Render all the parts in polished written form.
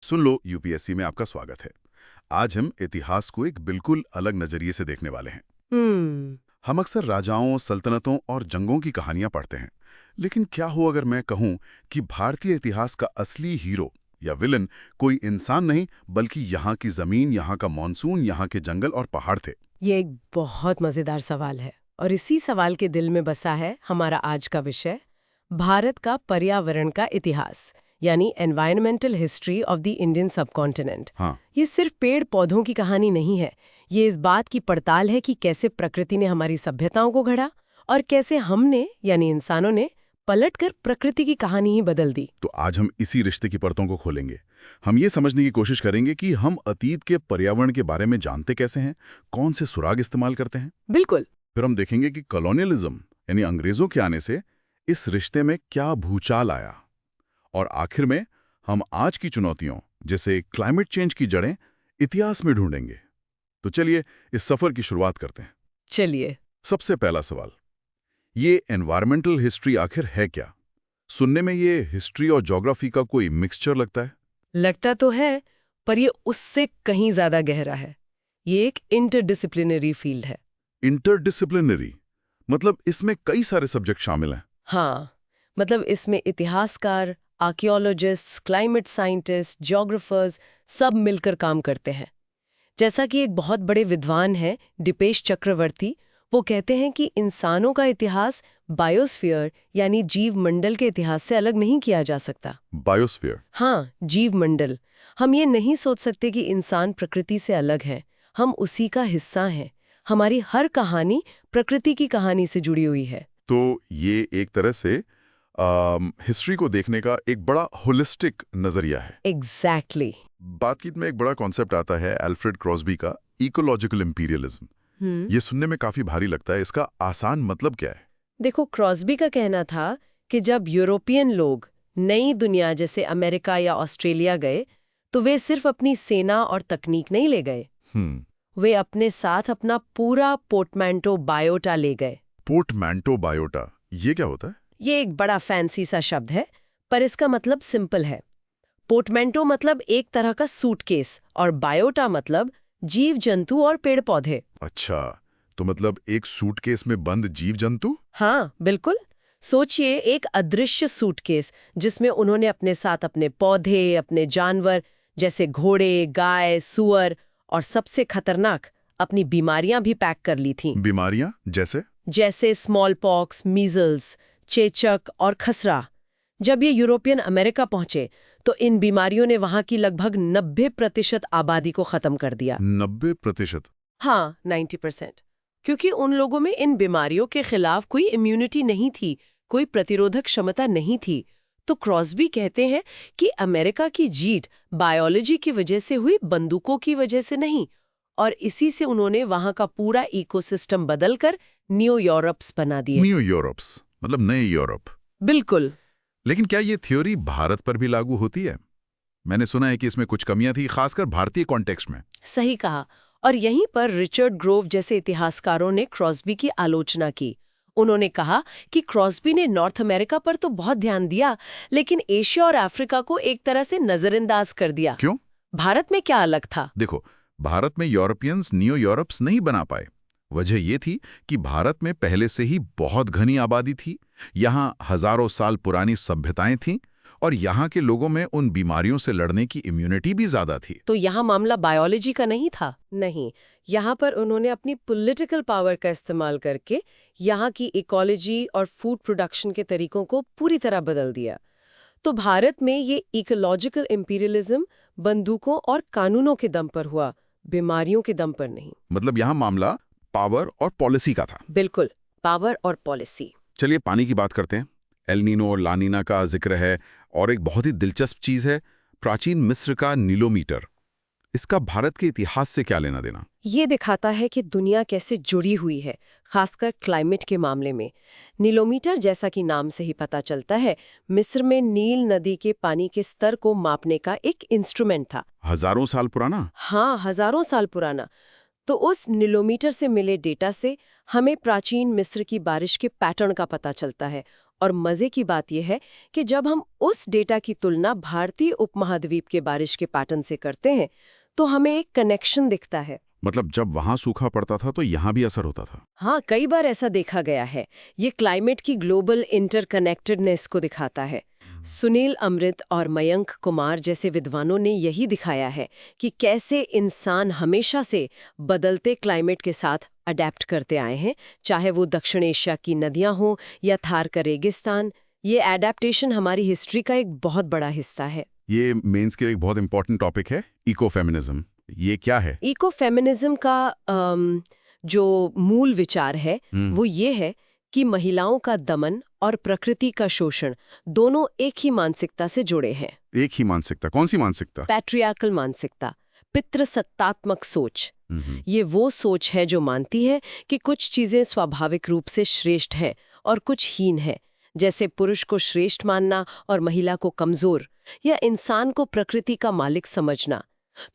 सुन लो, UPSC में आपका स्वागत है। आज हम इतिहास को एक बिल्कुल अलग नजरिए से देखने वाले हैं। हम्म। हम अक्सर राजाओं, सल्तनतों और जंगों की कहानियां पढ़ते हैं, लेकिन क्या हो अगर मैं कहूं कि भारतीय इतिहास का असली हीरो या विलन कोई इंसान नहीं, बल्कि यहाँ की जमीन, यहाँ का मॉनसून, यहाँ के जंगल और पहाड़ थे। ये एक बहुत मजेदार सवाल है और इसी सवाल के दिल में बसा है हमारा आज का विषय, भारत का पर्यावरण का इतिहास, यानी environmental history of the Indian subcontinent. हाँ। ये सिर्फ पेड़ पौधों की कहानी नहीं है, ये इस बात की पड़ताल है कि कैसे प्रकृति ने हमारी सभ्यताओं को गढ़ा और कैसे हमने यानी इंसानों ने पलटकर प्रकृति की कहानी ही बदल दी। तो आज हम इसी रिश्ते की परतों को खोलेंगे। हम ये समझने की कोशिश करेंगे कि हम अतीत के पर्यावरण के बारे में जानते कैसे हैं, कौन से सुराग इस्तेमाल करते हैं। बिल्कुल। फिर हम देखेंगे कि कॉलोनियलिज्म यानी अंग्रेजों के आने से इस रिश्ते में क्या भूचाल आया। और आखिर में हम आज की चुनौतियों जैसे क्लाइमेट चेंज की जड़ें इतिहास में ढूंढेंगे। तो चलिए इस सफर की शुरुआत करते हैं। चलिए। सबसे पहला सवाल, ये एनवायरमेंटल हिस्ट्री आखिर है क्या? सुनने में ये हिस्ट्री और ज्योग्राफी का कोई मिक्सचर लगता है। लगता तो है, पर ये उससे कहीं ज्यादा गहरा है। ये एक इंटरडिसिप्लिनरी फील्ड है। इंटरडिसिप्लिनरी मतलब इसमें कई सारे सब्जेक्ट शामिल हैं। हाँ, मतलब इसमें इतिहासकार, आर्कियोलॉजिस्ट्स, क्लाइमेट साइंटिस्ट, ज्योग्राफर्स सब मिलकर काम करते हैं। जैसा कि एक बहुत बड़े विद्वान हैं, दीपेश चक्रवर्ती, वो कहते हैं कि इंसानों का इतिहास बायोस्फीयर यानी जीव मंडल के इतिहास से अलग नहीं किया जा सकता। बायोस्फीयर। हाँ, जीव मंडल। हम ये नहीं सोच सकते कि इंसान प्रकृति से अलग है, हम उसी का हिस्सा हैं। हमारी हर कहानी प्रकृति की कहानी से जुड़ी हुई है। तो ये एक तरह से हिस्ट्री को देखने का एक बड़ा होलिस्टिक नजरिया है। एग्जैक्टली। बातचीत में एक बड़ा कॉन्सेप्ट आता है अल्फ्रेड क्रॉस्बी का, इकोलॉजिकल इंपीरियलिज्म। ये सुनने में काफी भारी लगता है, इसका आसान मतलब क्या है? देखो, क्रॉस्बी का कहना था कि जब यूरोपियन लोग नई दुनिया जैसे अमेरिका या ऑस्ट्रेलिया गए, तो वे सिर्फ अपनी सेना और तकनीक नहीं ले गए, वे अपने साथ अपना पूरा पोर्टमैंटो बायोटा ले गए। पोर्टमैंटो बायोटा, ये क्या होता है? ये एक बड़ा फैंसी सा शब्द है, पर इसका मतलब सिंपल है। पोर्टमैंटो मतलब एक तरह का सूटकेस और बायोटा मतलब जीव जंतु और पेड़ पौधे। अच्छा, तो मतलब एक सूटकेस में बंद जीव जंतु? हाँ, बिल्कुल। सोचिए, एक अदृश्य सूटकेस जिसमें उन्होंने अपने साथ अपने पौधे, अपने जानवर जैसे घोड़े, गाय, सुअर और सबसे खतरनाक अपनी बीमारियां भी पैक कर ली थीं। बीमारियां जैसे स्मॉल पॉक्स, मीजल्स, चेचक और खसरा। जब ये यूरोपियन अमेरिका पहुंचे तो इन बीमारियों ने वहां की लगभग 90% आबादी को खत्म कर दिया। 90%? हाँ, 90%। क्योंकि उन लोगों में इन बीमारियों के खिलाफ कोई इम्यूनिटी नहीं थी, कोई प्रतिरोधक क्षमता नहीं थी। तो क्रॉस्बी कहते हैं कि अमेरिका की जीत बायोलॉजी की वजह से हुई, बंदूकों की वजह से नहीं। और इसी से उन्होंने वहां का पूरा इकोसिस्टम बदलकर न्यू यूरोप्स बना दिए। न्यू यूरोप्स मतलब नए यूरोप। बिल्कुल। लेकिन क्या ये थ्योरी भारत पर भी लागू होती है? मैंने सुना है कि इसमें कुछ कमियां थी, खासकर भारतीय कॉन्टेक्स्ट में। सही कहा। और यहीं पर रिचर्ड ग्रोव जैसे इतिहासकारों ने क्रॉस्बी की आलोचना की। उन्होंने कहा कि क्रॉस्बी ने नॉर्थ अमेरिका पर तो बहुत ध्यान दिया, लेकिन एशिया और अफ्रीका को एक तरह से नजरअंदाज कर दिया। क्यों? भारत में क्या अलग था? देखो, भारत में यूरोपियंस न्यू यूरोप्स नहीं बना पाए। वजह ये थी कि भारत में पहले से ही बहुत घनी आबादी थी, यहाँ हजारों साल पुरानी सभ्यताएं थीं और यहाँ के लोगों में उन बीमारियों से लड़ने की इम्यूनिटी भी ज्यादा थी। तो यहाँ मामला बायोलॉजी का नहीं था। नहीं, यहाँ पर उन्होंने अपनी पॉलिटिकल पावर का इस्तेमाल करके यहाँ की इकोलॉजी और फूड प्रोडक्शन के तरीकों को पूरी तरह बदल दिया। तो भारत में ये इकोलॉजिकल इंपीरियलिज्म बंदूकों और कानूनों के दम पर हुआ, बीमारियों के दम पर नहीं। मतलब यहाँ मामला पावर और पॉलिसी का था। बिल्कुल, पावर और पॉलिसी। चलिए पानी की बात करते हैं। एल नीनो और लानीना का जिक्र है, और एक बहुत ही दिलचस्प चीज है प्राचीन मिस्र का नीलोमीटर। इसका भारत के इतिहास से क्या लेना देना? ये दिखाता है कि दुनिया कैसे जुड़ी हुई है, खासकर क्लाइमेट के मामले में। नीलोमीटर, जैसा कि नाम से ही पता चलता है, मिस्र में नील नदी के पानी के स्तर को मापने का एक इंस्ट्रूमेंट था। हजारों साल पुराना? हाँ, हजारों साल पुराना। तो उस नीलोमीटर से मिले डेटा से हमें प्राचीन मिस्र की बारिश के पैटर्न का पता चलता है और मजे की बात यह है कि जब हम उस डेटा की तुलना भारतीय उपमहाद्वीप के बारिश के पैटर्न से करते हैं तो हमें एक कनेक्शन दिखता है। मतलब जब वहां सूखा पड़ता था तो यहाँ भी असर होता था। हाँ, कई बार ऐसा देखा गया है। ये क्लाइमेट की ग्लोबल इंटरकनेक्टेडनेस को दिखाता है। सुनील अमृत और मयंक कुमार जैसे विद्वानों ने यही दिखाया है कि कैसे इंसान हमेशा से बदलते क्लाइमेट के साथ अडेप्ट करते आए हैं, चाहे वो दक्षिण एशिया की नदियां हों या थार का रेगिस्तान। ये एडेप्टेशन हमारी हिस्ट्री का एक बहुत बड़ा हिस्सा है। ये मेंस के एक बहुत इंपॉर्टेंट टॉपिक है, इकोफेमिनिज्म। ये क्या है? इकोफेमिनिज्म का जो मूल विचार है वो ये है कि महिलाओं का दमन और प्रकृति का शोषण दोनों एक ही मानसिकता से जुड़े हैं। एक ही मानसिकता? कौन सी मानसिकता? पैट्रियार्कल मानसिकता, पितृसत्तात्मक सोच। ये वो सोच है जो मानती है कि कुछ चीजें स्वाभाविक रूप से श्रेष्ठ हैं और कुछ हीन है, जैसे पुरुष को श्रेष्ठ मानना और महिला को कमजोर, या इंसान को प्रकृति का मालिक समझना।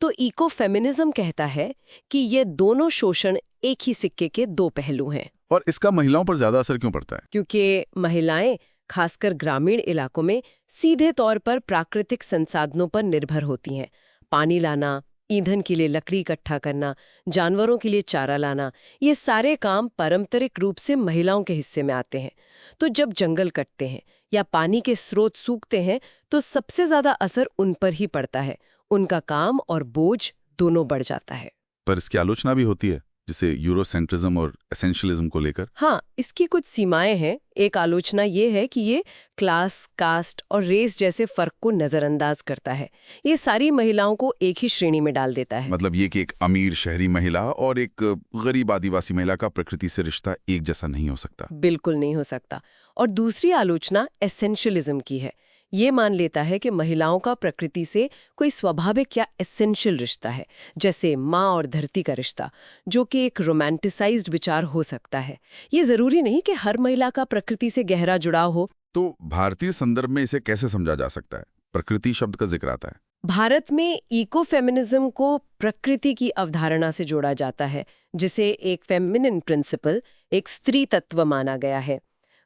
तो इकोफेमिनिज्म कहता है कि ये दोनों शोषण एक ही सिक्के के दो पहलू हैं। और इसका महिलाओं पर ज्यादा असर क्यों पड़ता है? क्योंकि महिलाएं खासकर ग्रामीण इलाकों में सीधे तौर पर प्राकृतिक संसाधनों पर निर्भर होती हैं। पानी लाना, ईंधन के लिए लकड़ी इकट्ठा करना, जानवरों के लिए चारा लाना, ये सारे काम पारंपरिक रूप से महिलाओं के हिस्से में आते हैं। तो जब जंगल कटते हैं या पानी के स्रोत सूखते हैं तो सबसे ज्यादा असर उन पर ही पड़ता है। उनका काम और बोझ दोनों बढ़ जाता है। पर इसकी आलोचना भी होती है, जिसे यूरोसेंट्रिज्म और एसेंशियलिज्म को लेकर। हाँ, इसकी कुछ सीमाएं हैं। एक आलोचना ये है कि ये क्लास, कास्ट और रेस जैसे फर्क को नजरअंदाज करता है। ये सारी महिलाओं को एक ही श्रेणी में डाल देता है। मतलब ये कि एक अमीर शहरी महिला और एक गरीब आदिवासी महिला का प्रकृति से रिश्ता एक जैसा नहीं हो सकता। बिल्कुल नहीं हो सकता। और दूसरी आलोचना एसेंशियलिज्म की है। ये मान लेता है कि महिलाओं का प्रकृति से कोई स्वाभाविक या एसेंशियल रिश्ता है, जैसे माँ और धरती का रिश्ता, जो कि एक रोमांटिसाइज्ड विचार हो सकता है। ये जरूरी नहीं कि हर महिला का प्रकृति से गहरा जुड़ाव हो। तो भारतीय संदर्भ में इसे कैसे समझा जा सकता है? प्रकृति शब्द का जिक्र आता है। भारत में इकोफेमिनिज्म को प्रकृति की अवधारणा से जोड़ा जाता है, जिसे एक फेमिनिन प्रिंसिपल, एक स्त्री तत्व माना गया है।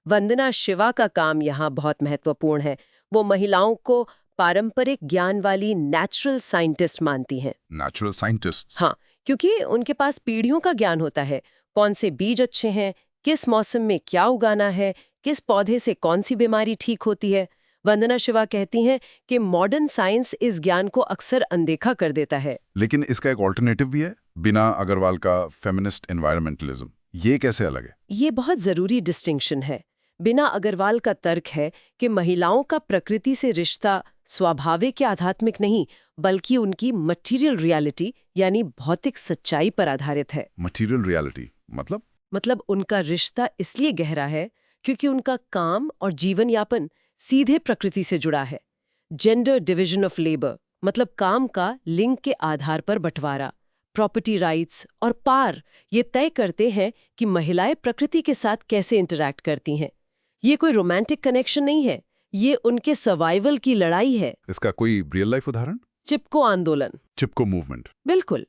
वंदना शिवा का काम यहाँ बहुत महत्वपूर्ण है। वो महिलाओं को पारंपरिक ज्ञान वाली नेचुरल साइंटिस्ट मानती हैं। Natural scientist? हाँ, क्योंकि उनके पास पीढ़ियों का ज्ञान होता है। कौन से बीज अच्छे हैं, किस मौसम में क्या उगाना है, किस पौधे से कौन सी बीमारी ठीक होती है। वंदना शिवा कहती हैं कि मॉडर्न साइंस इस ज्ञान को अक्सर अनदेखा कर देता है। लेकिन इसका एक ऑल्टरनेटिव भी है, बिना अग्रवाल का फेमिनिस्ट एनवायरमेंटलिज्म। ये कैसे अलग है? ये बहुत जरूरी डिस्टिंक्शन है। बिना अग्रवाल का तर्क है कि महिलाओं का प्रकृति से रिश्ता स्वाभाविक या आध्यात्मिक नहीं, बल्कि उनकी मटीरियल रियलिटी यानी भौतिक सच्चाई पर आधारित है। मटीरियल रियलिटी मतलब उनका रिश्ता इसलिए गहरा है क्योंकि उनका काम और जीवन यापन सीधे प्रकृति से जुड़ा है। जेंडर डिवीजन ऑफ लेबर मतलब काम का लिंग के आधार पर बंटवारा, प्रॉपर्टी राइट्स और पार ये तय करते हैं कि महिलाएं प्रकृति के साथ कैसे इंटरैक्ट करती हैं। ये कोई रोमांटिक कनेक्शन नहीं है, ये उनके सर्वाइवल की लड़ाई है। इसका कोई रियल लाइफ उदाहरण? चिपको आंदोलन, चिपको मूवमेंट। बिल्कुल।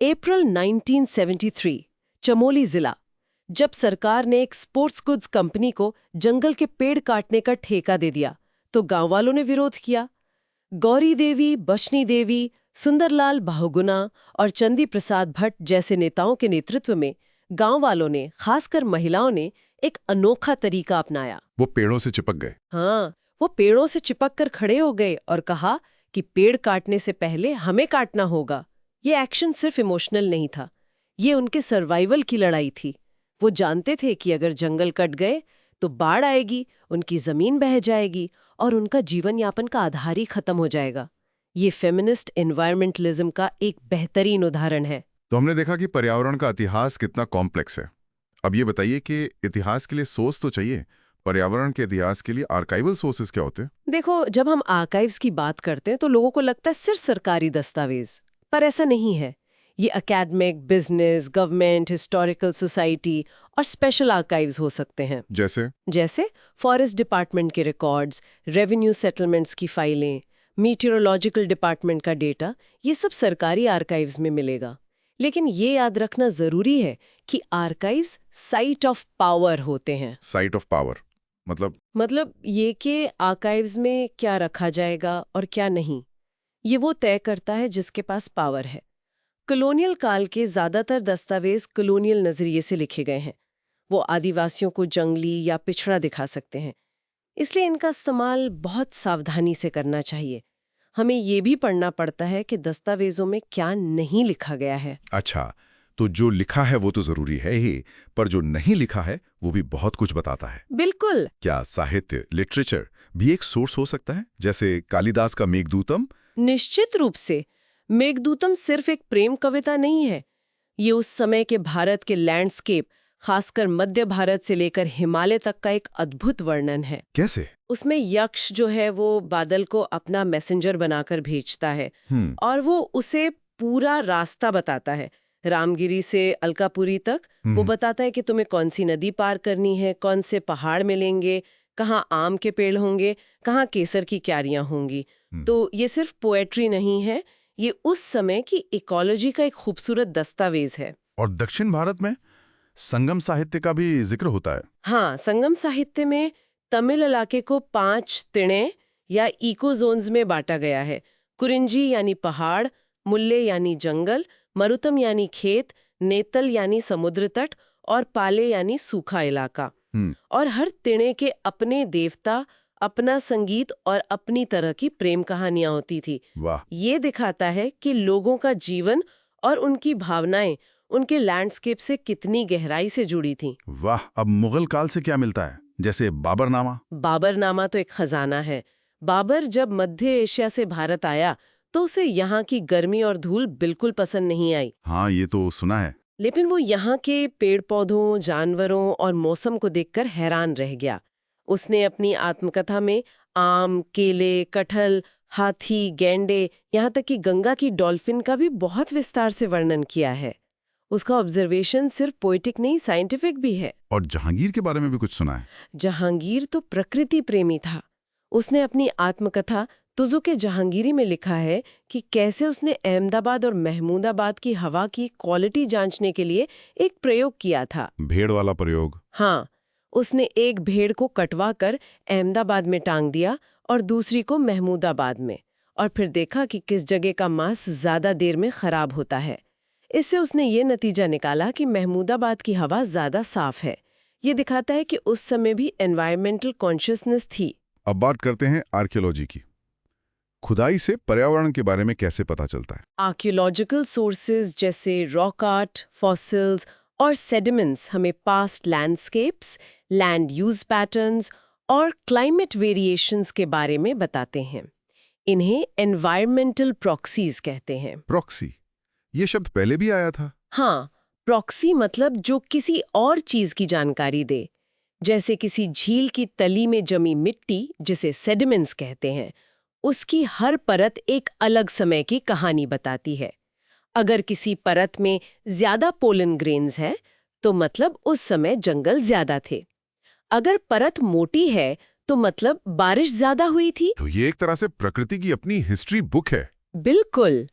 अप्रैल 1973 चमोली जिला, जब सरकार ने एक स्पोर्ट्स गुड्स कंपनी को जंगल के पेड़ काटने का ठेका दे दिया तो गांव वालों ने विरोध किया। गौरी देवी, बशनी देवी, सुंदरलाल बहुगुणा और चंदी प्रसाद भट्ट जैसे नेताओं के नेतृत्व में गांव वालों ने, खासकर महिलाओं ने, एक अनोखा तरीका अपनाया। वो पेड़ों से चिपक गए। हाँ, वो पेड़ों से चिपक कर खड़े हो गए और कहा कि पेड़ काटने से पहले हमें काटना होगा। ये एक्शन सिर्फ इमोशनल नहीं था, ये उनके सर्वाइवल की लड़ाई थी। वो जानते थे कि अगर जंगल कट गए तो बाढ़ आएगी, उनकी जमीन बह जाएगी और उनका जीवन यापन का आधार ही खत्म हो जाएगा। ये फेमिनिस्ट एनवायरमेंटलिज्म का एक बेहतरीन उदाहरण है। तो हमने देखा कि पर्यावरण का इतिहास कितना कॉम्प्लेक्स है। अब ये बताइए कि इतिहास के लिए सोर्स तो चाहिए, पर्यावरण के इतिहास के लिए आर्काइवल सोर्सेज क्या होते हैं? देखो, जब हम आर्काइव्स की बात करते हैं तो लोगों को लगता है सिर्फ सरकारी दस्तावेज, पर ऐसा नहीं है। ये academic, business, government, historical society और स्पेशल आर्काइव्स हो सकते हैं। जैसे फॉरेस्ट डिपार्टमेंट के रिकॉर्ड्स, रेवेन्यू सेटलमेंट्स की फाइलें, मीटियोरोलॉजिकल डिपार्टमेंट का डेटा, ये सब सरकारी आर्काइव्स में मिलेगा। लेकिन ये याद रखना जरूरी है कि आर्काइव्स साइट ऑफ पावर होते हैं। साइट ऑफ पावर मतलब ये कि आर्काइव्स में क्या रखा जाएगा और क्या नहीं, ये वो तय करता है जिसके पास पावर है। कॉलोनियल काल के ज्यादातर दस्तावेज कॉलोनियल नजरिए से लिखे गए हैं। वो आदिवासियों को जंगली या पिछड़ा दिखा सकते हैं, इसलिए इनका इस्तेमाल बहुत सावधानी से करना चाहिए। हमें ये भी पढ़ना पड़ता है कि दस्तावेजों में क्या नहीं लिखा गया है। अच्छा, तो जो लिखा है वो तो जरूरी है ही, पर जो नहीं लिखा है वो भी बहुत कुछ बताता है। बिल्कुल। क्या साहित्य, लिटरेचर भी एक सोर्स हो सकता है, जैसे कालिदास का मेघदूतम? निश्चित रूप से। मेघदूतम सिर्फ एक प्रेम कविता नहीं है, ये उस समय के भारत के लैंडस्केप, खासकर मध्य भारत से लेकर हिमालय तक का एक अद्भुत वर्णन है। कैसे? उसमें यक्ष जो है वो बादल को अपना मैसेंजर बनाकर भेजता है और वो उसे पूरा रास्ता बताता है, रामगिरी से अलकापुरी तक। वो बताता है कि तुम्हें कौन सी नदी पार करनी है, कौन से पहाड़ मिलेंगे, कहाँ आम के पेड़ होंगे, कहाँ केसर की क्यारियां होंगी। तो ये सिर्फ पोएट्री नहीं है, ये उस समय की इकोलॉजी का एक खूबसूरत दस्तावेज है। और दक्षिण भारत में संगम साहित्य का भी जिक्र होता है। हाँ, संगम साहित्य में तमिल इलाके को 5 तिणे या इको जोन्स में बांटा गया है। कुरिंजी यानी पहाड़, मुल्ले यानी जंगल, मरुतम यानी खेत, नेतल यानी समुद्र तट और पाले यानी सूखा इलाका। और हर तिणे के अपने देवता, अपना संगीत और अपनी तरह की प्रेम कहानियां होती थी। वाह! ये दिखाता है कि लोगों का जीवन और उनकी भावनाएं उनके लैंडस्केप से कितनी गहराई से जुड़ी थीं। वाह! अब मुगल काल से क्या मिलता है, जैसे बाबरनामा? बाबरनामा तो एक खजाना है। बाबर जब मध्य एशिया से भारत आया तो उसे यहाँ की गर्मी और धूल बिल्कुल पसंद नहीं आई। हाँ, ये तो सुना है। लेकिन वो यहाँ के पेड़ पौधों, जानवरों और मौसम को देखकर हैरान रह गया। उसने अपनी आत्मकथा में आम, केले, कटहल, हाथी, गैंडे, यहाँ तक कि गंगा की डॉल्फिन का भी बहुत विस्तार से वर्णन किया है। उसका ऑब्जर्वेशन सिर्फ पोएटिक नहीं, साइंटिफिक भी है। और जहांगीर के बारे में भी कुछ सुना है। जहांगीर तो प्रकृति प्रेमी था। उसने अपनी आत्मकथा तुजुके जहांगीरी में लिखा है कि कैसे उसने अहमदाबाद और महमूदाबाद की हवा की क्वालिटी जांचने के लिए एक प्रयोग किया था। भेड़ वाला प्रयोग? हाँ, उसने एक भेड़ को कटवा कर अहमदाबाद में टांग दिया और दूसरी को महमूदाबाद में, और फिर देखा कि किस जगह का मांस ज्यादा देर में खराब होता है। इससे उसने ये नतीजा निकाला कि महमूदाबाद की हवा ज्यादा साफ है। ये दिखाता है कि उस समय भी एनवायरमेंटल कॉन्शियसनेस थी। अब बात करते हैं आर्कियोलॉजी की। खुदाई से पर्यावरण के बारे में कैसे पता चलता है? आर्कियोलॉजिकल सोर्सेज जैसे रॉक आर्ट, फॉसिल्स और सेडिमेंट्स हमें past landscapes, land use patterns और क्लाइमेट वेरिएशंस के बारे में बताते हैं। इन्हें एनवायरमेंटल प्रॉक्सीज कहते हैं। प्रॉक्सी, ये शब्द पहले भी आया था? हाँ, प्रॉक्सी मतलब जो किसी और चीज की जानकारी दे। जैसे किसी झील की तली में जमी मिट्टी, जिसे सेडिमेंट्स कहते हैं, उसकी हर परत एक अलग समय की कहानी बताती है। अगर किसी परत में ज्यादा पोलन ग्रेन्स है तो मतलब उस समय जंगल ज्यादा थे। अगर परत मोटी है तो मतलब बारिश ज्यादा हुई थी। तो ये एक तरह से प्रकृति की अपनी हिस्ट्री बुक है। बिल्कुल।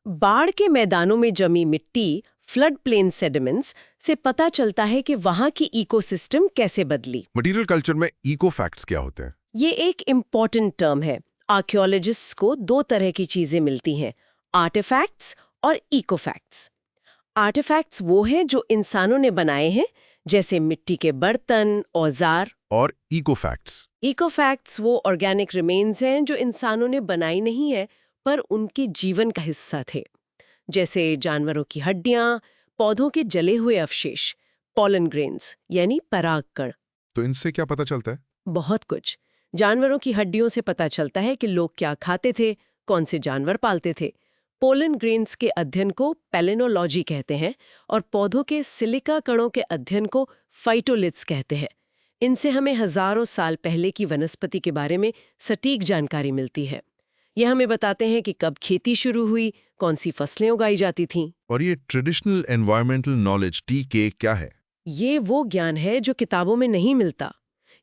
बाढ़ के मैदानों में जमी मिट्टी, फ्लड प्लेन सेडिमेंट्स से पता चलता है कि वहां की इकोसिस्टम कैसे बदली। मटेरियल कल्चर में इको फैक्ट्स क्या होते हैं? ये एक इम्पॉर्टेंट टर्म है। आर्कियोलॉजिस्ट्स को 2 तरह की चीजें मिलती हैं, आर्टिफैक्ट्स और इकोफैक्ट्स। आर्टिफैक्ट्स वो हैं जो इंसानों ने बनाए हैं, जैसे मिट्टी के बर्तन, औजार। और इको फैक्ट्स? इकोफैक्ट्स वो ऑर्गेनिक रिमेन्स हैं जो इंसानों ने बनाई नहीं है पर उनके जीवन का हिस्सा थे, जैसे जानवरों की हड्डियां, पौधों के जले हुए अवशेष, पॉलन ग्रेन्स यानी परागकण। तो इनसे क्या पता चलता है? बहुत कुछ। जानवरों की हड्डियों से पता चलता है कि लोग क्या खाते थे, कौन से जानवर पालते थे। पोलन ग्रेन्स के अध्ययन को पैलिनोलॉजी कहते हैं और पौधों के सिलिका कणों के अध्ययन को फाइटोलिथ्स कहते हैं। इनसे हमें हजारों साल पहले की वनस्पति के बारे में सटीक जानकारी मिलती है। यह हमें बताते हैं कि कब खेती शुरू हुई, कौन सी फसलें उगाई जाती थीं। और ये ट्रेडिशनल एनवायरमेंटल नॉलेज TK क्या है? ये वो ज्ञान है जो किताबों में नहीं मिलता।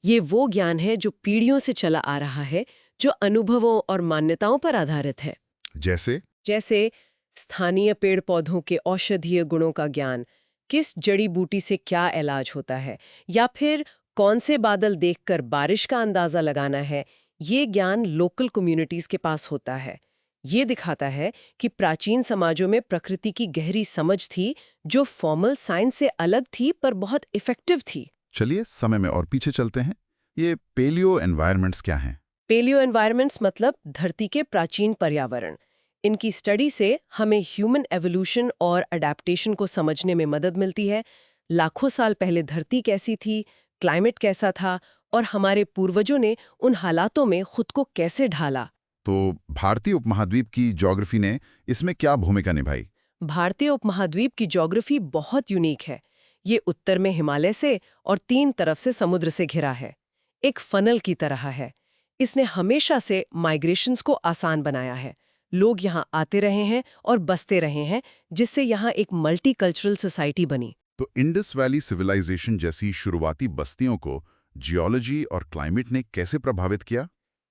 ये वो ज्ञान है जो पीढ़ियों से चला आ रहा है, जो अनुभवों और मान्यताओं पर आधारित है। जैसे स्थानीय पेड़ पौधों के औषधीय गुणों का ज्ञान, किस जड़ी बूटी से क्या इलाज होता है, या फिर कौन से बादल देखकर बारिश का अंदाजा लगाना है, ये ज्ञान लोकल कम्युनिटीज के पास होता है। ये दिखाता है कि प्राचीन समाजों में प्रकृति की गहरी समझ थी, जो फॉर्मल साइंस से अलग थी पर बहुत इफेक्टिव थी। चलिए समय में और पीछे चलते हैं। ये पेलियो एनवायरनमेंट्स क्या हैं? पेलियो एनवायरनमेंट्स मतलब धरती के प्राचीन पर्यावरण। इनकी स्टडी से हमें ह्यूमन एवोल्यूशन और अडेप्टेशन को समझने में मदद मिलती है। लाखों साल पहले धरती कैसी थी, क्लाइमेट कैसा था और हमारे पूर्वजों ने उन हालातों में खुद को कैसे ढाला। तो भारतीय उपमहाद्वीप की ज्योग्राफी ने इसमें क्या भूमिका निभाई? भारतीय उपमहाद्वीप की ज्योग्राफी बहुत यूनिक है। ये उत्तर में हिमालय से और 3 तरफ से समुद्र से घिरा है। एक फनल की तरह है। इसने हमेशा से माइग्रेशंस को आसान बनाया है। लोग यहाँ आते रहे हैं और बसते रहे हैं, जिससे यहाँ एक मल्टीकल्चरल सोसाइटी बनी। तो इंडस वैली सिविलाइजेशन जैसी शुरुआती बस्तियों को जियोलॉजी और क्लाइमेट ने कैसे प्रभावित किया?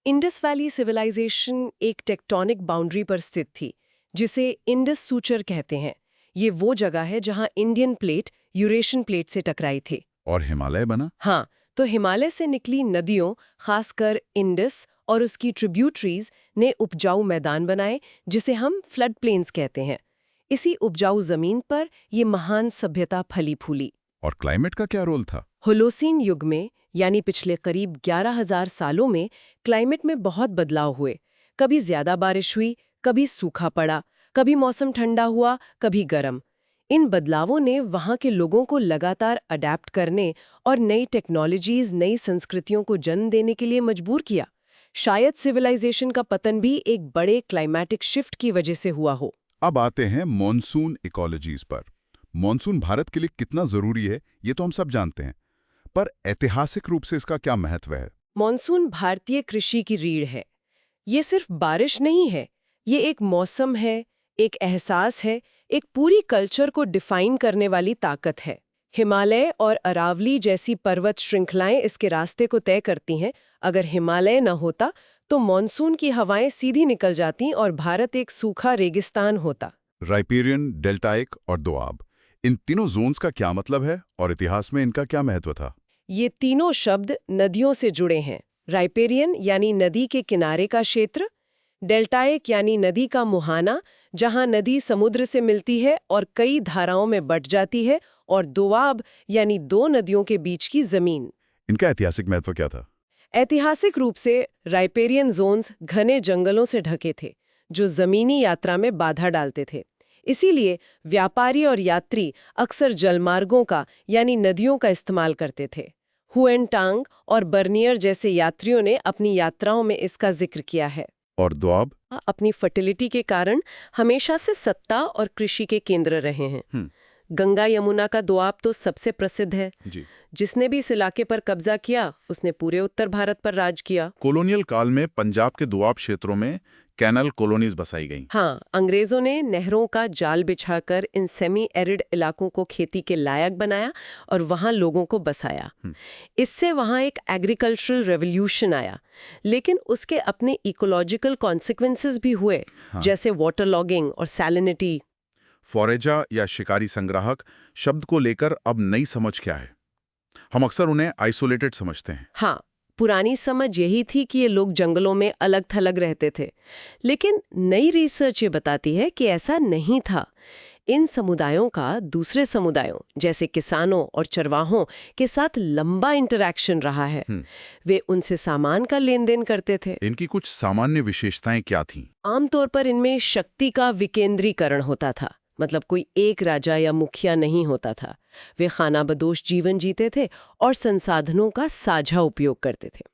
इंडस वैली सिविलाइजेशन एक टेक्टोनिक बाउंड्री पर स्थित थी, जिसे इंडस सूचर कहते हैं। ये वो जगह है जहाँ इंडियन प्लेट यूरेशियन प्लेट से टकराई थी। और हिमालय बना? हाँ, तो हिमालय से निकली नदियों, खासकर इंडस और उसकी ट्रिब्यूटरीज ने उपजाऊ मैदान बनाए, जिसे हम फ्लड प्लेन्स कहते हैं। इसी उपजाऊ जमीन पर ये महान सभ्यता फली फूली। और क्लाइमेट का क्या रोल था? होलोसीन युग में, यानी पिछले करीब 11,000 सालों में, क्लाइमेट में बहुत बदलाव हुए। कभी ज्यादा बारिश हुई, कभी सूखा पड़ा, कभी मौसम ठंडा हुआ, कभी गर्म। इन बदलावों ने वहाँ के लोगों को लगातार अडेप्ट करने और नई टेक्नोलॉजीज, नई संस्कृतियों को जन्म देने के लिए मजबूर किया। शायद सिविलाइजेशन का पतन भी एक बड़े क्लाइमेटिक शिफ्ट की वजह से हुआ हो। अब आते हैं मॉनसून इकोलॉजीज पर। मॉनसून भारत के लिए कितना जरूरी है, ये तो हम सब जानते हैं, पर ऐतिहासिक रूप से इसका क्या महत्व है? मॉनसून भारतीय कृषि की रीढ़ है। ये सिर्फ बारिश नहीं है, ये एक मौसम है, एक एहसास है, एक पूरी कल्चर को डिफाइन करने वाली ताकत है। हिमालय और अरावली जैसी पर्वत श्रृंखलाएं इसके रास्ते को तय करती हैं। अगर हिमालय न होता तो मॉनसून की हवाएं सीधी निकल जाती और भारत एक सूखा रेगिस्तान होता। राइपेरियन, डेल्टाइक और दोआब, इन तीनों जोन्स का क्या मतलब है और इतिहास में इनका क्या महत्व था? ये तीनों शब्द नदियों से जुड़े हैं। राइपेरियन यानी नदी के किनारे का क्षेत्र, डेल्टाइक यानी नदी का मुहाना, जहां नदी समुद्र से मिलती है और कई धाराओं में बट जाती है, और दोआब यानी 2 नदियों के बीच की जमीन। इनका ऐतिहासिक महत्व क्या था? ऐतिहासिक रूप से राइपेरियन जोन्स घने जंगलों से ढके थे, जो जमीनी यात्रा में बाधा डालते थे। इसीलिए व्यापारी और यात्री अक्सर जलमार्गों का यानी नदियों का इस्तेमाल करते थे। हुएन टांग और बर्नियर जैसे यात्रियों ने अपनी यात्राओं में इसका जिक्र किया है। और दोआब? अपनी फर्टिलिटी के कारण हमेशा से सत्ता और कृषि के केंद्र रहे हैं। गंगा यमुना का दोआब तो सबसे प्रसिद्ध है जी। जिसने भी इस इलाके पर कब्जा किया, उसने पूरे उत्तर भारत पर राज किया। कॉलोनियल काल में पंजाब के दोआब क्षेत्रों में कैनल कॉलोनीज बसाई गईं। हाँ, अंग्रेजों ने नहरों का जाल बिछाकर इन सेमी एरिड इलाकों को खेती के लायक बनाया और वहाँ लोगों को बसाया। इससे वहाँ एक एग्रीकल्चरल रेवोल्यूशन आया, लेकिन उसके अपने इकोलॉजिकल कॉन्सिक्वेंसेस भी हुए। जैसे वाटर लॉगिंग और सैलिनिटी। फोरेजा या शिकारी संग्राहक शब्द को लेकर अब नई समझ क्या है? हम अक्सर उन्हें आइसोलेटेड समझते हैं। हाँ, पुरानी समझ यही थी कि ये लोग जंगलों में अलग थलग रहते थे, लेकिन नई रिसर्च ये बताती है कि ऐसा नहीं था। इन समुदायों का दूसरे समुदायों जैसे किसानों और चरवाहों के साथ लंबा इंटरैक्शन रहा है। वे उनसे सामान का लेन देन करते थे। इनकी कुछ सामान्य विशेषताएं क्या थीं? आमतौर पर इनमें शक्ति का विकेंद्रीकरण होता था, मतलब कोई एक राजा या मुखिया नहीं होता था। वे खानाबदोश जीवन जीते थे और संसाधनों का साझा उपयोग करते थे।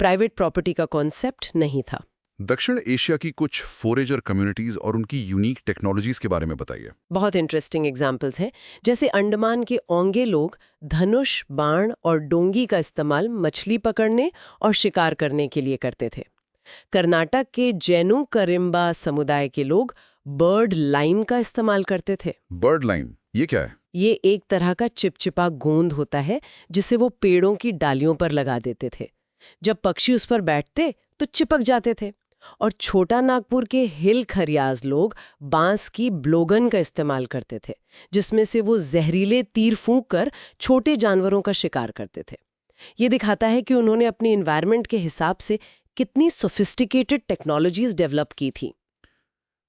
प्राइवेट प्रॉपर्टी का कॉन्सेप्ट नहीं था। दक्षिण एशिया की कुछ फोरेजर कम्युनिटीज और उनकी यूनिक टेक्नोलॉजीज के बारे में बताइए। बहुत इंटरेस्टिंग एग्जाम्पल्स हैं। जैसे अंडमान के ओंगे लोग धनुष, बाण और डोंगी का इस्तेमाल मछली पकड़ने और शिकार करने के लिए करते थे। कर्नाटक के जैनु करिम्बा समुदाय के लोग बर्ड लाइन का इस्तेमाल करते थे। बर्ड लाइन, ये क्या है? ये एक तरह का चिपचिपा गोंद होता है जिसे वो पेड़ों की डालियों पर लगा देते थे। जब पक्षी उस पर बैठते तो चिपक जाते थे। और छोटा नागपुर के हिल खरियाज लोग बांस की ब्लोगन का इस्तेमाल करते थे, जिसमें से वो जहरीले तीर फूंक कर छोटे जानवरों का शिकार करते थे। ये दिखाता है कि उन्होंने अपनी एनवायरनमेंट के हिसाब से कितनी सोफिस्टिकेटेड टेक्नोलॉजीज डेवलप की थी।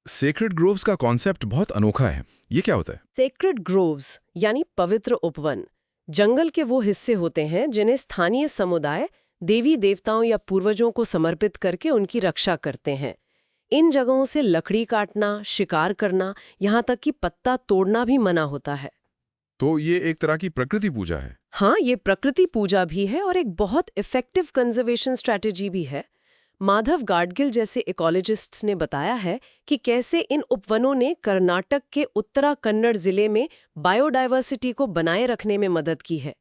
सेक्रेड ग्रोव्स का कॉन्सेप्ट बहुत अनोखा है। ये क्या होता है? सेक्रेड ग्रोव्स यानी पवित्र उपवन जंगल के वो हिस्से होते हैं जिन्हें स्थानीय समुदाय देवी देवताओं या पूर्वजों को समर्पित करके उनकी रक्षा करते हैं। इन जगहों से लकड़ी काटना, शिकार करना, यहाँ तक कि पत्ता तोड़ना भी मना होता है। तो ये एक तरह की प्रकृति पूजा है। हाँ, ये प्रकृति पूजा भी है और एक बहुत इफेक्टिव कंजर्वेशन स्ट्रैटेजी भी है। माधव गाडगिल जैसे इकोलॉजिस्ट्स ने बताया है कि कैसे इन उपवनों ने कर्नाटक के उत्तरा कन्नड़ जिले में बायोडायवर्सिटी को बनाए रखने में मदद की है।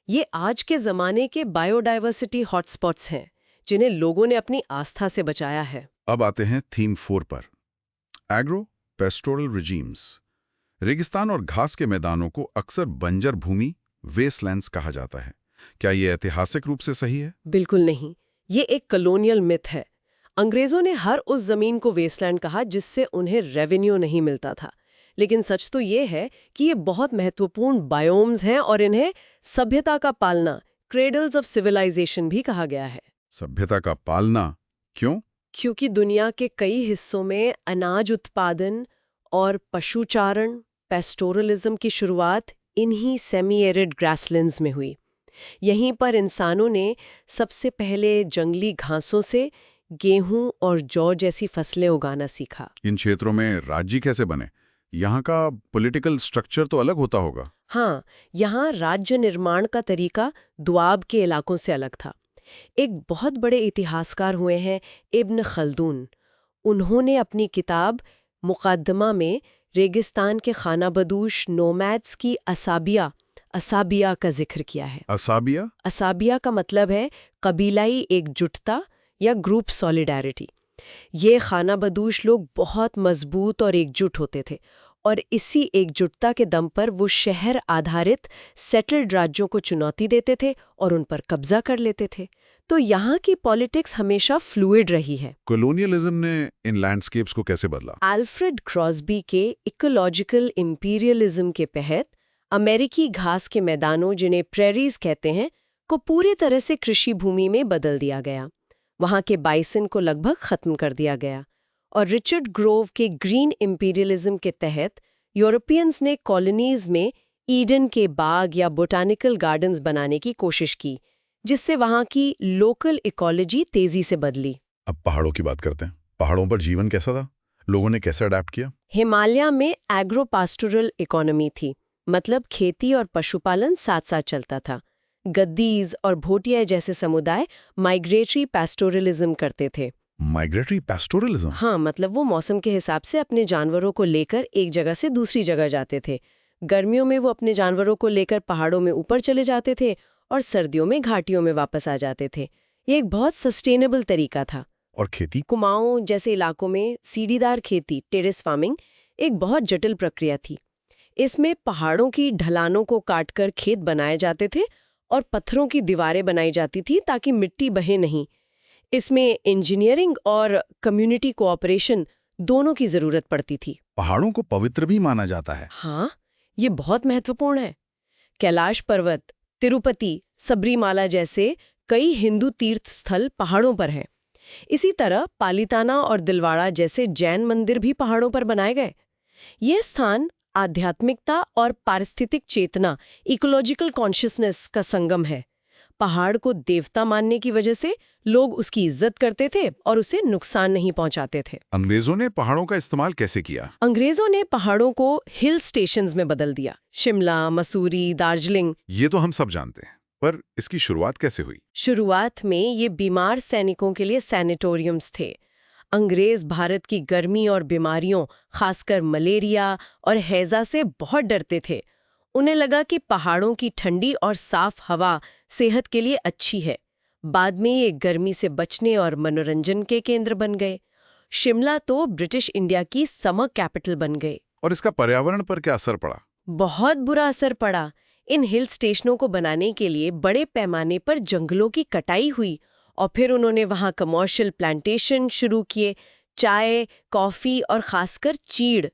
ये आज के जमाने के बायोडायवर्सिटी हॉटस्पॉट्स हैं जिन्हें लोगों ने अपनी आस्था से बचाया है। अब आते हैं थीम 4 पर, एग्रो पेस्टोरल रिजीम्स। रेगिस्तान और घास के मैदानों को अक्सर बंजर भूमि, वेस्टलैंड्स कहा जाता है। क्या ये ऐतिहासिक रूप से सही है? बिल्कुल नहीं, ये एक कॉलोनियल मिथ है। अंग्रेजों ने हर उस जमीन को वेस्टलैंड कहा जिससे उन्हें रेवेन्यू नहीं मिलता था। लेकिन सच तो ये है कि ये बहुत महत्वपूर्ण बायोम्स हैं और इन्हें सभ्यता का पालना, क्रेडल्स ऑफ सिविलाइजेशन भी कहा गया है। सभ्यता का पालना क्यों? क्योंकि दुनिया के कई हिस्सों में अनाज उत्पादन और पशुचारण, पेस्टोरलिज्म की शुरुआत इन्हीं सेमी एरिड ग्रासलैंड्स में हुई। यहीं पर इंसानों ने सबसे पहले जंगली घासों से गेहूं और जौ जैसी फसलें उगाना सीखा। इन क्षेत्रों में राज्य कैसे बने? यहाँ का पॉलिटिकल स्ट्रक्चर तो अलग होता होगा। हाँ, यहाँ राज्य निर्माण का तरीका दुआब के इलाकों से अलग था। एक बहुत बड़े इतिहासकार हुए हैं इब्न खल्दून। उन्होंने अपनी किताब मुक़द्दमा में रेगिस्तान के खानाबदोश नोमैड्स की असाबिया का जिक्र किया है। असाबिया? असाबिया का मतलब है कबीलाई एकजुटता या ग्रुप सॉलिडारिटी। ये खानाबदोश लोग बहुत मजबूत और एकजुट होते थे और इसी एकजुटता के दम पर वो शहर आधारित सेटल्ड राज्यों को चुनौती देते थे और उन पर कब्जा कर लेते थे। तो यहाँ की पॉलिटिक्स हमेशा फ्लूइड रही है। कॉलोनियलिज्म ने इन लैंडस्केप्स को कैसे बदला? अल्फ्रेड क्रॉस्बी के इकोलॉजिकल इंपीरियलिज्म के तहत अमेरिकी घास के मैदानों, जिन्हें प्रेरीज कहते हैं, को पूरी तरह से कृषि भूमि में बदल दिया गया। वहाँ के बाइसन को लगभग खत्म कर दिया गया और रिचर्ड ग्रोव के ग्रीन इंपीरियलिज्म के तहत यूरोपियंस ने कॉलोनीज में ईडन के बाग या बोटानिकल गार्डन्स बनाने की कोशिश की, जिससे वहाँ की लोकल इकोलॉजी तेजी से बदली। अब पहाड़ों की बात करते हैं। पहाड़ों पर जीवन कैसा था? लोगों ने कैसे अडेप्ट किया? हिमालय में एग्रो पास्टोरल इकोनॉमी थी, मतलब खेती और पशुपालन साथ साथ चलता था। गद्दीज और भोटिया जैसे समुदाय माइग्रेटरी पैस्टोरलिज्म करते थे। Migratory pastoralism? हाँ, मतलब वो मौसम के हिसाब से अपने जानवरों को लेकर एक जगह से दूसरी जगह जाते थे। गर्मियों में वो अपने जानवरों को लेकर पहाड़ों में ऊपर चले जाते थे और सर्दियों में घाटियों में वापस आ जाते थे। ये एक बहुत सस्टेनेबल तरीका था। और खेती? कुमाऊं जैसे इलाकों में सीढ़ीदार खेती, टेरेस फार्मिंग, एक बहुत जटिल प्रक्रिया थी। इसमें पहाड़ों की ढलानों को काटकर खेत बनाए जाते थे और पत्थरों की दीवारें बनाई जाती थी ताकि मिट्टी बहे नहीं। इसमें इंजीनियरिंग और कम्युनिटी कोऑपरेशन दोनों की जरूरत पड़ती थी। पहाड़ों को पवित्र भी माना जाता है। हाँ, ये बहुत महत्वपूर्ण है। कैलाश पर्वत, तिरुपति, सबरीमाला जैसे कई हिंदू तीर्थ स्थल पहाड़ों पर हैं। इसी तरह पालिताना और दिलवाड़ा जैसे जैन मंदिर भी पहाड़ों पर बनाए गए। ये स्थान आध्यात्मिकता और पारिस्थितिक चेतना, इकोलॉजिकल कॉन्शियसनेस का संगम है। पहाड़ को देवता मानने की वजह से लोग उसकी इज्जत करते थे और उसे नुकसान नहीं पहुंचाते थे। अंग्रेजों ने पहाड़ों का इस्तेमाल कैसे किया? अंग्रेजों ने पहाड़ों को हिल स्टेशंस में बदल दिया। शिमला, मसूरी, दार्जिलिंग। ये तो हम सब जानते हैं, पर इसकी शुरुआत कैसे हुई? शुरुआत में ये बीमार सैनिकों के लिए सैनिटोरियम्स थे। अंग्रेज भारत की गर्मी और बीमारियों, खासकर मलेरिया और हैजा से बहुत डरते थे। उन्हें लगा कि पहाड़ों की ठंडी और साफ हवा सेहत के लिए अच्छी है। बाद में ये गर्मी से बचने और मनोरंजन के केंद्र बन गए। शिमला तो ब्रिटिश इंडिया की समर कैपिटल बन गए। और इसका पर्यावरण पर क्या असर पड़ा? बहुत बुरा असर पड़ा। इन हिल स्टेशनों को बनाने के लिए बड़े पैमाने पर जंगलों की कटाई हुई और फिर उन्होंने वहाँ कमर्शियल प्लांटेशन शुरू किए। चाय, कॉफ़ी और खासकर चीड़,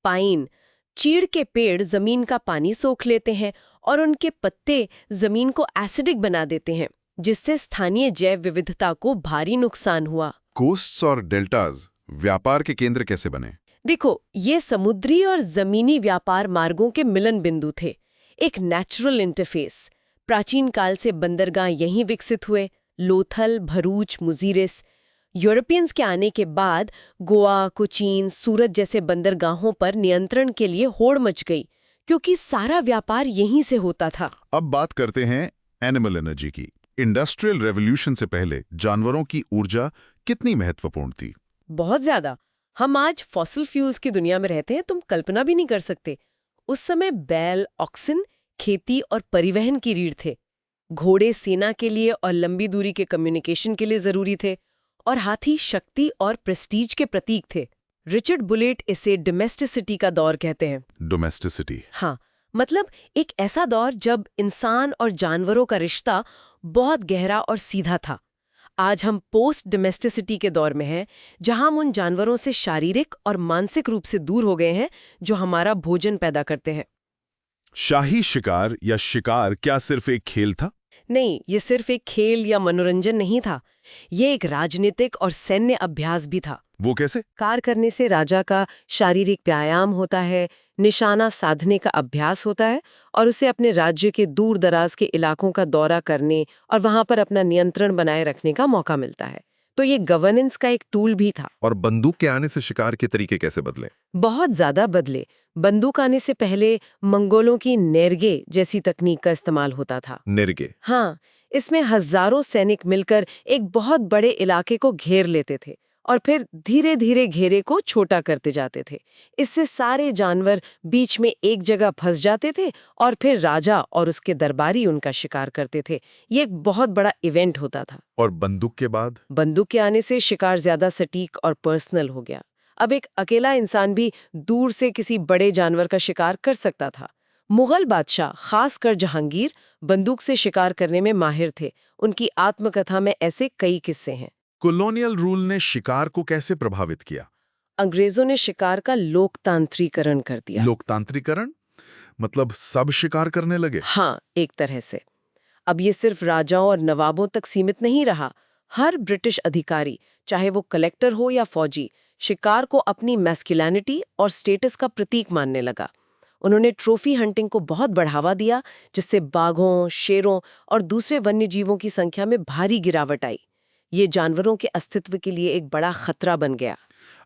पाइन। चीड़ के पेड़ जमीन का पानी सोख लेते हैं और उनके पत्ते जमीन को एसिडिक बना देते हैं, जिससे स्थानीय जैव विविधता को भारी नुकसान हुआ। कोस्ट्स और डेल्टाज व्यापार के केंद्र कैसे बने? देखो, ये समुद्री और जमीनी व्यापार मार्गों के मिलन बिंदु थे, एक नेचुरल इंटरफेस। प्राचीन काल से बंदरगाह यहीं विकसित हुए, लोथल, भरूच, मुजीरिस। यूरोपियंस के आने के बाद गोवा, कोचीन, सूरत जैसे बंदरगाहों पर नियंत्रण के लिए होड़ मच गई, क्योंकि सारा व्यापार यहीं से होता था। अब बात करते हैं एनिमल एनर्जी की। इंडस्ट्रियल रेवोल्यूशन से पहले जानवरों की ऊर्जा कितनी महत्वपूर्ण थी? बहुत ज्यादा। हम आज फॉसिल फ्यूल्स की दुनिया में रहते हैं, तुम कल्पना भी नहीं कर सकते। उस समय बैल, ऑक्सिन, खेती और परिवहन की रीढ़ थे। घोड़े सेना के लिए और लंबी दूरी के कम्युनिकेशन के लिए जरूरी थे, और हाथी शक्ति और प्रेस्टीज के प्रतीक थे। रिचर्ड बुलेट इसे डोमेस्टिसिटी का दौर कहते हैं। डोमेस्टिसिटी? हाँ, मतलब एक ऐसा दौर जब इंसान और जानवरों का रिश्ता बहुत गहरा और सीधा था। आज हम पोस्ट डोमेस्टिसिटी के दौर में हैं, जहां हम उन जानवरों से शारीरिक और मानसिक रूप से दूर हो गए हैं जो हमारा भोजन पैदा करते हैं। शाही शिकार या शिकार क्या सिर्फ एक खेल था? नहीं, ये सिर्फ एक खेल या मनोरंजन नहीं था। ये एक राजनीतिक और सैन्य अभ्यास भी था। वो कैसे? शिकार करने से राजा का शारीरिक व्यायाम होता है, निशाना साधने का अभ्यास होता है, और उसे अपने राज्य के दूर दराज के इलाकों का दौरा करने और वहां पर अपना नियंत्रण बनाए रखने का मौका मिलता है। तो ये गवर्नेंस का एक टूल भी था। और बंदूक के आने से शिकार के तरीके कैसे बदले? बहुत ज्यादा बदले। बंदूक आने से पहले मंगोलों की नेरगे जैसी तकनीक का इस्तेमाल होता था। नेरगे? हाँ, इसमें हजारों सैनिक मिलकर एक बहुत बड़े इलाके को घेर लेते थे और फिर धीरे धीरे घेरे को छोटा करते जाते थे। इससे सारे जानवर बीच में एक जगह फंस जाते थे और फिर राजा और उसके दरबारी उनका शिकार करते थे। ये एक बहुत बड़ा इवेंट होता था। और बंदूक के बाद? बंदूक के आने से शिकार ज्यादा सटीक और पर्सनल हो गया। अब एक अकेला इंसान भी दूर से किसी बड़े जानवर का शिकार कर सकता था। मुगल बादशाह, खासकर जहांगीर, बंदूक से शिकार करने में माहिर थे। उनकी आत्मकथा में ऐसे कई किस्से हैं। कॉलोनियल रूल ने शिकार को कैसे प्रभावित किया? अंग्रेजों ने शिकार का लोकतांत्रिकरण कर दिया। लोकतांत्रिकरण मतलब सब शिकार करने लगे? हाँ, एक तरह से। अब ये सिर्फ राजाओं और नवाबों तक सीमित नहीं रहा। हर ब्रिटिश अधिकारी, चाहे वो कलेक्टर हो या फौजी, शिकार को अपनी मैस्कुलिनिटी और स्टेटस का प्रतीक मानने लगा। उन्होंने ट्रॉफी हंटिंग को बहुत बढ़ावा दिया, जिससे बाघों, शेरों और दूसरे वन्य जीवों की संख्या में भारी गिरावट आई। ये जानवरों के अस्तित्व के लिए एक बड़ा खतरा बन गया।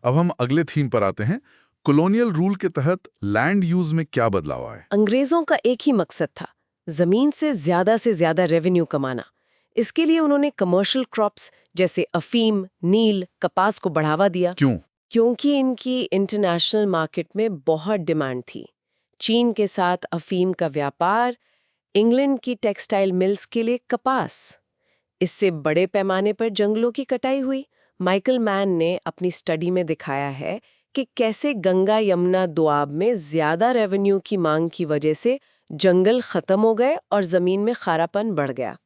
अब हम अगले थीम पर आते हैं। कॉलोनियल रूल के तहत लैंड यूज में क्या बदलाव आए? अंग्रेजों का एक ही मकसद था, जमीन से ज्यादा रेवेन्यू कमाना। इसके लिए उन्होंने कमर्शियल क्रॉप्स जैसे अफीम, नील, कपास को बढ़ावा दिया। क्यों? क्योंकि इनकी इंटरनेशनल मार्केट में बहुत डिमांड थी। चीन के साथ अफीम का व्यापार, इंग्लैंड की टेक्सटाइल मिल्स के लिए कपास। इससे बड़े पैमाने पर जंगलों की कटाई हुई। माइकल मैन ने अपनी स्टडी में दिखाया है कि कैसे गंगा यमुना दोआब में ज्यादा रेवेन्यू की मांग की वजह से जंगल खत्म हो गए और जमीन में खारापन बढ़ गया।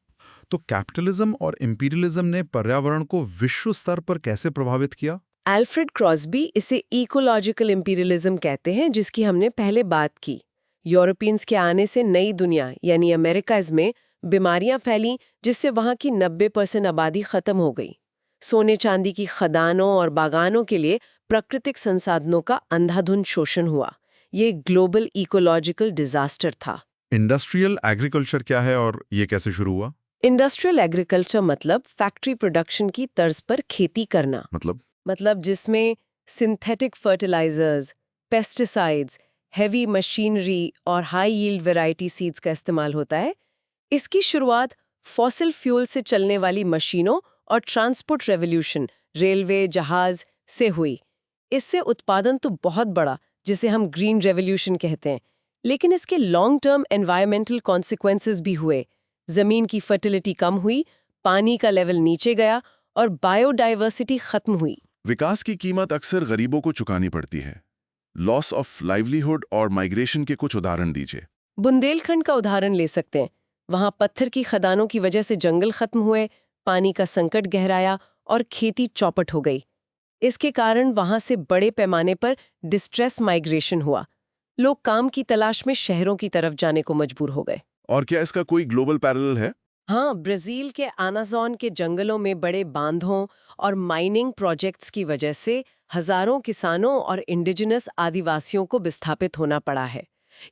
तो कैपिटलिज्म और इंपीरियलिज्म ने पर्यावरण को विश्व स्तर पर कैसे प्रभावित किया? अल्फ्रेड क्रॉस्बी इसे इकोलॉजिकल इंपीरियलिज्म कहते हैं, जिसकी हमने पहले बात की। यूरोपियंस के आने से नई दुनिया यानी अमेरिकाज में बीमारियां फैली, जिससे वहां की 90% आबादी खत्म हो गई। सोने चांदी की खदानों और बागानों के लिए प्राकृतिक संसाधनों का अंधाधुंध शोषण हुआ। ये ग्लोबल इकोलॉजिकल डिजास्टर था। इंडस्ट्रियल एग्रीकल्चर क्या है और ये कैसे शुरू हुआ? इंडस्ट्रियल एग्रीकल्चर मतलब फैक्ट्री प्रोडक्शन की तर्ज पर खेती करना। मतलब जिसमें synthetic fertilisers, pesticides, heavy machinery और हाई यील्ड वैरायटी सीड्स का इस्तेमाल होता है। इसकी शुरुआत फॉसिल फ्यूल से चलने वाली मशीनों और ट्रांसपोर्ट रेवोल्यूशन, रेलवे, जहाज से हुई। इससे उत्पादन तो बहुत बड़ा, जिसे हम ग्रीन रेवोल्यूशन कहते हैं, लेकिन इसके लॉन्ग टर्म एनवायरमेंटल कॉन्सिक्वेंसेस भी हुए। जमीन की फर्टिलिटी कम हुई, पानी का लेवल नीचे गया और बायोडाइवर्सिटी खत्म हुई। विकास की कीमत अक्सर गरीबों को चुकानी पड़ती है। लॉस ऑफ लाइवलीहुड और माइग्रेशन के कुछ उदाहरण दीजिए। बुंदेलखंड का उदाहरण ले सकते हैं। वहां पत्थर की खदानों की वजह से जंगल खत्म हुए, पानी का संकट गहराया और खेती चौपट हो गई। इसके कारण वहां से बड़े पैमाने पर डिस्ट्रेस माइग्रेशन हुआ। लोग काम की तलाश में शहरों की तरफ जाने को मजबूर हो गए। और क्या इसका कोई ग्लोबल पैरेलल है? हाँ, ब्राजील के अमेज़न के जंगलों में बड़े बांधों और माइनिंग प्रोजेक्ट्स की वजह से हजारों किसानों और इंडिजिनस आदिवासियों को विस्थापित होना पड़ा है।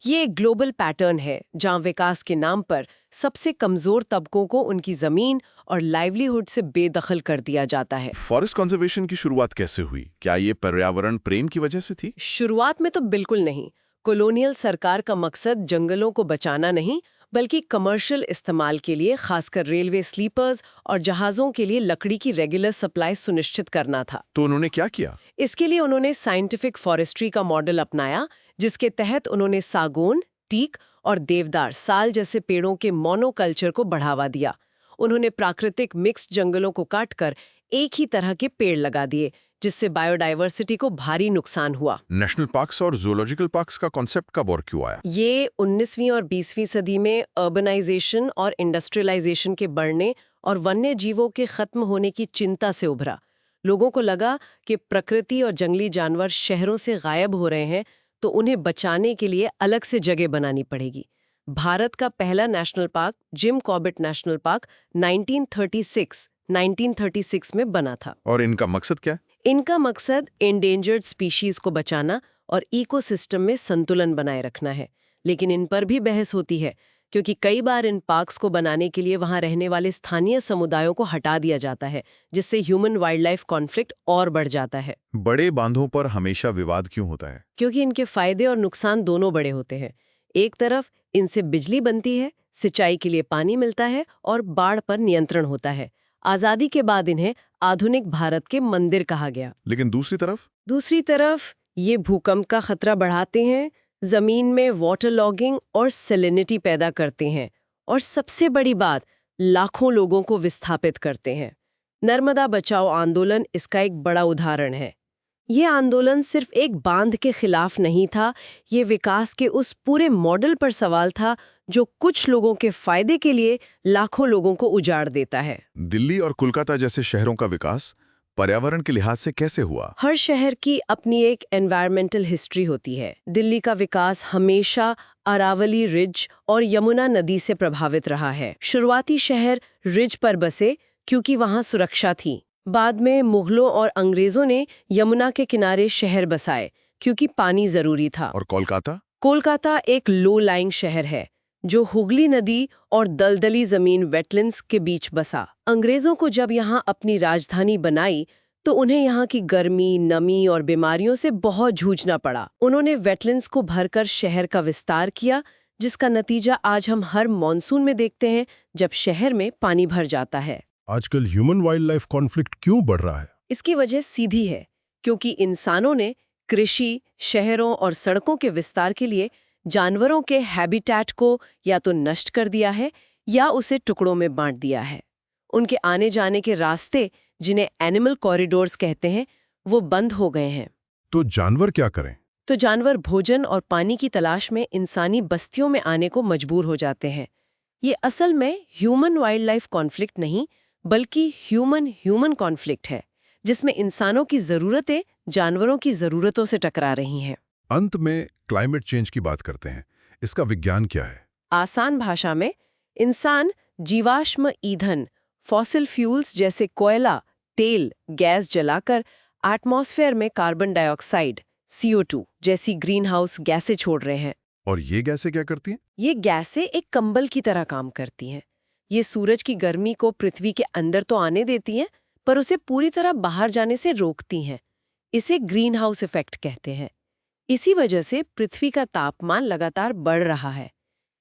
ये एक ग्लोबल पैटर्न है जहाँ विकास के नाम पर सबसे कमजोर तबकों को उनकी जमीन और लाइवलीहुड से बेदखल कर दिया जाता है। फॉरेस्ट कंजर्वेशन की शुरुआत कैसे हुई? क्या ये पर्यावरण प्रेम की वजह से थी? शुरुआत में तो बिल्कुल नहीं। कॉलोनियल सरकार का मकसद जंगलों को बचाना नहीं, बल्कि कमर्शियल इस्तेमाल के लिए, खासकर रेलवे स्लीपर्स और जहाज़ों के लिए लकड़ी की रेगुलर सप्लाई सुनिश्चित करना था। तो उन्होंने क्या किया? इसके लिए उन्होंने साइंटिफिक फॉरेस्ट्री का मॉडल अपनाया, जिसके तहत उन्होंने सागौन, टीक और देवदार साल जैसे पेड़ों के मोनोकल्चर को बढ़ावा दिया। उन्होंने प्राकृतिक मिक्स्ड जंगलों को काटकर एक ही तरह के पेड़ लगा दिए, जिससे बायोडायवर्सिटी को भारी नुकसान हुआ। नेशनल पार्क्स और जूलॉजिकल पार्क्स का कॉन्सेप्ट कब और क्यों आया? ये 19वीं और 20वीं सदी में अर्बनाइजेशन और इंडस्ट्रियलाइजेशन के बढ़ने और वन्य जीवों के खत्म होने की चिंता से उभरा। लोगों को लगा कि प्रकृति और जंगली जानवर शहरों से गायब हो रहे हैं, तो उन्हें बचाने के लिए अलग से जगह बनानी पड़ेगी। भारत का पहला national park, Jim Corbett national park, 1936 में बना था। और इनका मकसद क्या है? इनका मकसद एंडेंजर्ड स्पीशीज को बचाना और इकोसिस्टम में संतुलन बनाए रखना है। लेकिन इन पर भी बहस होती है, क्योंकि कई बार इन पार्क्स को बनाने के लिए वहां रहने वाले स्थानीय समुदायों को हटा दिया जाता है, जिससे ह्यूमन वाइल्ड लाइफ कॉन्फ्लिक्ट और बढ़ जाता है। बड़े बांधों पर हमेशा विवाद क्यों होता है? क्योंकि इनके फायदे और नुकसान दोनों बड़े होते हैं। एक तरफ इनसे बिजली बनती है, सिंचाई के लिए पानी मिलता है और बाढ़ पर नियंत्रण होता है। आजादी के बाद इन्हें आधुनिक भारत के मंदिर कहा गया। लेकिन दूसरी तरफ ये भूकंप का खतरा बढ़ाते हैं, जमीन में वाटर लॉगिंग और सैलिनिटी पैदा करते हैं, और सबसे बड़ी बात, लाखों लोगों को विस्थापित करते हैं। नर्मदा बचाओ आंदोलन इसका एक बड़ा उदाहरण है। ये आंदोलन सिर्फ एक बांध के खिलाफ नहीं था, ये विकास के उस पूरे मॉडल पर सवाल था जो कुछ लोगों के फायदे के लिए लाखों लोगों को उजाड़ देता है। दिल्ली और कोलकाता जैसे शहरों का विकास पर्यावरण के लिहाज से कैसे हुआ? हर शहर की अपनी एक एनवायरमेंटल हिस्ट्री होती है। दिल्ली का विकास हमेशा अरावली रिज और यमुना नदी से प्रभावित रहा है। शुरुआती शहर रिज पर बसे क्योंकि वहां सुरक्षा थी। बाद में मुगलों और अंग्रेजों ने यमुना के किनारे शहर बसाए क्योंकि पानी जरूरी था। और कोलकाता एक लो लाइंग शहर है जो हुगली नदी और दलदली जमीन वेटलैंड्स के बीच बसा। अंग्रेजों को जब यहाँ अपनी राजधानी बनाई तो उन्हें यहाँ की गर्मी, नमी और बीमारियों से बहुत जूझना पड़ा। उन्होंने वेटलैंड्स को भरकर शहर का विस्तार किया, जिसका नतीजा आज हम हर मॉनसून में देखते हैं जब शहर में पानी भर जाता है। आजकल ह्यूमन वाइल्ड लाइफ कॉन्फ्लिक्ट क्यों बढ़ रहा है? इसकी वजह सीधी है, क्योंकि इंसानों ने कृषि, शहरों और सड़कों के विस्तार के लिए जानवरों के हैबिटेट को या तो नष्ट कर दिया है या उसे टुकड़ों में बांट दिया है। उनके आने जाने के रास्ते, जिन्हें एनिमल कॉरिडोर्स कहते हैं, वो बंद हो गए हैं। तो जानवर क्या करें? तो जानवर भोजन और पानी की तलाश में इंसानी बस्तियों में आने को मजबूर हो जाते हैं। ये असल में ह्यूमन वाइल्ड लाइफ कॉन्फ्लिक्ट नहीं, बल्कि ह्यूमन कॉन्फ्लिक्ट है, जिसमें इंसानों की ज़रूरतें जानवरों की ज़रूरतों से टकरा रही हैं। अंत में क्लाइमेट चेंज की बात करते हैं। इसका विज्ञान क्या है? आसान भाषा में, इंसान जीवाश्म ईंधन, फॉसिल फ्यूल्स जैसे कोयला, तेल, गैस जलाकर एटमॉस्फेयर में कार्बन डाइऑक्साइड, CO2 जैसी ग्रीन हाउस गैसें छोड़ रहे हैं। और ये गैसें क्या करती हैं? ये गैसें एक कंबल की तरह काम करती हैं। ये सूरज की गर्मी को पृथ्वी के अंदर तो आने देती हैं, पर उसे पूरी तरह बाहर जाने से रोकती हैं। इसे ग्रीन हाउस इफेक्ट कहते हैं। इसी वजह से पृथ्वी का तापमान लगातार बढ़ रहा है।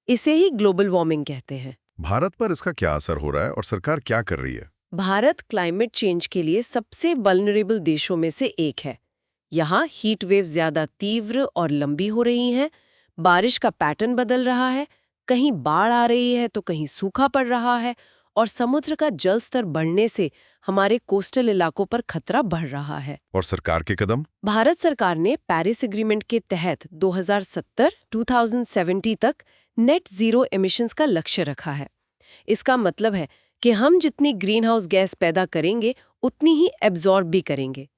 इसे ही ग्लोबल वार्मिंग कहते हैं। भारत पर इसका क्या असर हो रहा है और सरकार क्या कर रही है? भारत क्लाइमेट चेंज के लिए सबसे वल्नरेबल देशों में से एक है। यहाँ हीट वेव ज्यादा तीव्र और लंबी हो रही हैं, बारिश का पैटर्न बदल रहा है, कहीं बाढ़ आ रही है तो कहीं सूखा पड़ रहा है, और समुद्र का जल स्तर बढ़ने से हमारे कोस्टल इलाकों पर खतरा बढ़ रहा है। और सरकार के कदम? भारत सरकार ने पेरिस एग्रीमेंट के तहत 2070 तक नेट जीरो एमिशंस का लक्ष्य रखा है। इसका मतलब है कि हम जितनी ग्रीन हाउस गैस पैदा करेंगे उतनी ही एब्जॉर्ब भी करेंगे।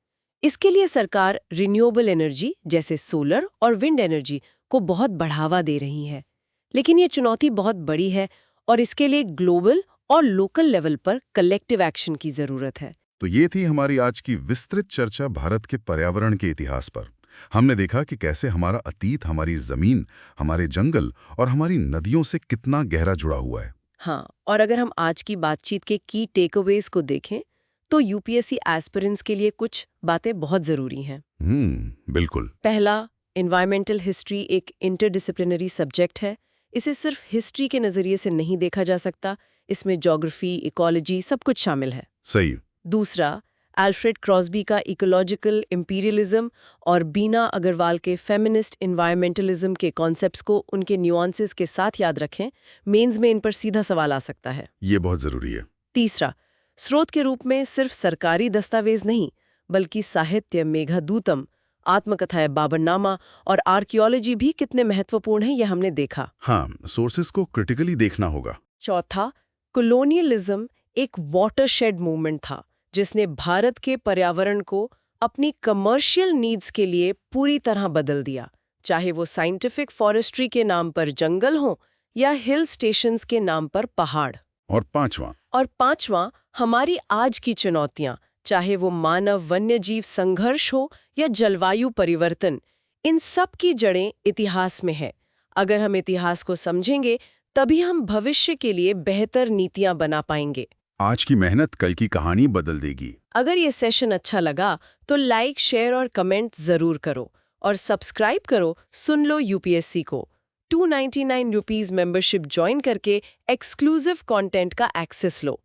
इसके लिए सरकार रिन्यूएबल एनर्जी जैसे सोलर और विंड एनर्जी को बहुत बढ़ावा दे रही है। लेकिन ये चुनौती बहुत बड़ी है और इसके लिए ग्लोबल और लोकल लेवल पर कलेक्टिव एक्शन की जरूरत है। तो ये थी हमारी आज की विस्तृत चर्चा भारत के पर्यावरण के इतिहास पर। हमने देखा कि कैसे हमारा अतीत, हमारी जमीन, हमारे जंगल और हमारी नदियों से कितना गहरा जुड़ा हुआ है। हाँ, और अगर हम आज की बातचीत के की टेकअवेज को देखें तो यूपीएससी एस्पिरेंट्स के लिए कुछ बातें बहुत जरूरी हैं। बिल्कुल। पहला, एनवायरमेंटल हिस्ट्री एक इंटरडिसिप्लिनरी सब्जेक्ट है। इसे सिर्फ हिस्ट्री के नजरिए से नहीं देखा जा सकता, इसमें ज्योग्राफी, इकोलॉजी सब कुछ शामिल है। सही। दूसरा, अल्फ्रेड क्रॉस्बी का इकोलॉजिकल इंपीरियलिज्म और बीना अग्रवाल के फेमिनिस्ट एनवायरमेंटलिज्म के कॉन्सेप्ट्स को उनके न्यूआंसेस के साथ याद रखें। मेंस में इन पर सीधा सवाल आ सकता है। ये बहुत जरूरी है। तीसरा, स्रोत के रूप में सिर्फ सरकारी दस्तावेज नहीं, बल्कि साहित्य, मेघदूतम, आत्मकथाएं, बाबरनामा और आर्कियोलॉजी भी कितने महत्वपूर्ण हैं, यह हमने देखा। हाँ, सोर्सेस को क्रिटिकली देखना होगा। चौथा, कॉलोनियलिज्म एक वाटरशेड मूवमेंट था जिसने भारत के पर्यावरण को अपनी कमर्शियल नीड्स के लिए पूरी तरह बदल दिया, चाहे वो साइंटिफिक फॉरेस्ट्री के नाम पर जंगल हो या हिल स्टेशंस के नाम पर पहाड़। और पांचवां, हमारी आज की चुनौतियां, चाहे वो मानव वन्यजीव संघर्ष हो या जलवायु परिवर्तन, इन सब की जड़ें इतिहास में है। अगर हम इतिहास को समझेंगे तभी हम भविष्य के लिए बेहतर नीतियां बना पाएंगे। आज की मेहनत कल की कहानी बदल देगी। अगर ये सेशन अच्छा लगा तो लाइक, शेयर और कमेंट जरूर करो और सब्सक्राइब करो सुन लो यूपीएससी को। 299 रुपीस मेंबरशिप ज्वाइन करके एक्सक्लूसिव कंटेंट का एक्सेस लो।